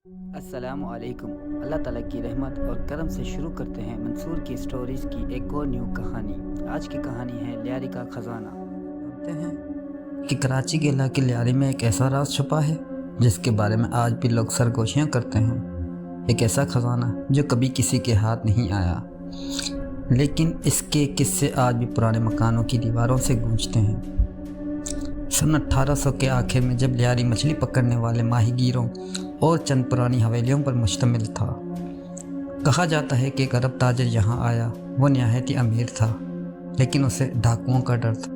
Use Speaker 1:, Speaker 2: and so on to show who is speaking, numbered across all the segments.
Speaker 1: السلام علیکم۔ اللہ تعالیٰ کی رحمت اور کرم سے شروع کرتے ہیں منصور کی سٹوریز کی ایک اور نیو کہانی۔ آج کی کہانی ہے لیاری کا خزانہ۔ جانتے ہیں کہ کراچی کے علاقے لیاری میں ایک ایسا راز چھپا ہے جس کے بارے میں آج بھی لوگ سرگوشیاں کرتے ہیں۔ ایک ایسا خزانہ جو کبھی کسی کے ہاتھ نہیں آیا، لیکن اس کے قصے آج بھی پرانے مکانوں کی دیواروں سے گونجتے ہیں۔ سن 1800 کے آخر میں جب لیاری مچھلی پکڑنے والے ماہی گیروں اور چند پرانی حویلیوں پر مشتمل تھا، کہا جاتا ہے کہ ایک عرب تاجر یہاں آیا۔ وہ نہایت ہی امیر تھا، لیکن اسے ڈاکوؤں کا ڈر تھا۔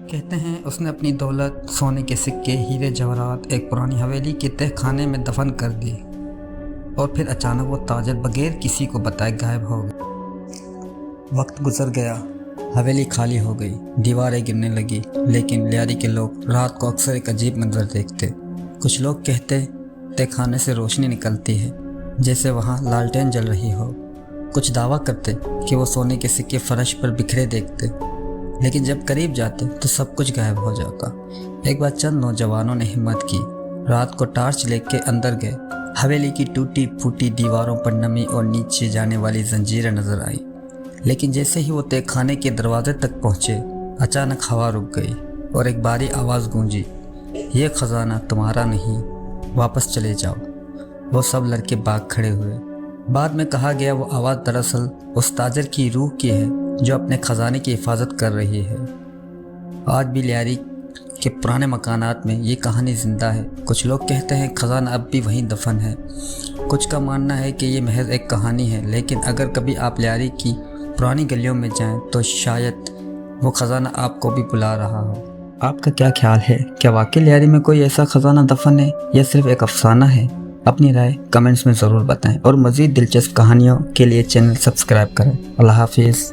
Speaker 1: کہتے ہیں اس نے اپنی دولت، سونے کے سکے، ہیرے جواہرات ایک پرانی حویلی کے تہ خانے میں دفن کر دی، اور پھر اچانک وہ تاجر بغیر کسی کو بتائے غائب ہو گیا۔ وقت گزر گیا، حویلی خالی ہو گئی، دیواریں گرنے لگی، لیکن لیاری کے لوگ رات کو اکثر ایک عجیب منظر دیکھتے۔ کچھ لوگ کہتے تہ خانے سے روشنی نکلتی ہے جیسے وہاں لالٹین جل رہی ہو۔ کچھ دعویٰ کرتے کہ وہ سونے کے سکے فرش پر بکھرے دیکھتے، لیکن جب قریب جاتے تو سب کچھ غائب ہو جاتا۔ ایک بار چند نوجوانوں نے ہمت کی، رات کو ٹارچ لے کے اندر گئے۔ حویلی کی ٹوٹی پھوٹی دیواروں پر نمی اور نیچے جانے والی زنجیریں نظر آئی، لیکن جیسے ہی وہ تہ خانے کے دروازے تک پہنچے، اچانک ہوا رک گئی اور ایک بھاری آواز گونجی، یہ خزانہ تمہارا نہیں، واپس چلے جاؤ۔ وہ سب لڑکے بھاگ کھڑے ہوئے۔ بعد میں کہا گیا وہ آواز دراصل اس تاجر کی روح کی ہے جو اپنے خزانے کی حفاظت کر رہی ہے۔ آج بھی لیاری کے پرانے مکانات میں یہ کہانی زندہ ہے۔ کچھ لوگ کہتے ہیں خزانہ اب بھی وہیں دفن ہے، کچھ کا ماننا ہے کہ یہ محض ایک کہانی ہے، لیکن اگر کبھی آپ لیاری کی پرانی گلیوں میں جائیں تو شاید وہ خزانہ آپ کو بھی بلا رہا ہو۔ آپ کا کیا خیال ہے؟ کیا واقعی لیاری میں کوئی ایسا خزانہ دفن ہے یا صرف ایک افسانہ ہے؟ اپنی رائے کمنٹس میں ضرور بتائیں، اور مزید دلچسپ کہانیوں کے لیے چینل سبسکرائب کریں۔ اللہ حافظ۔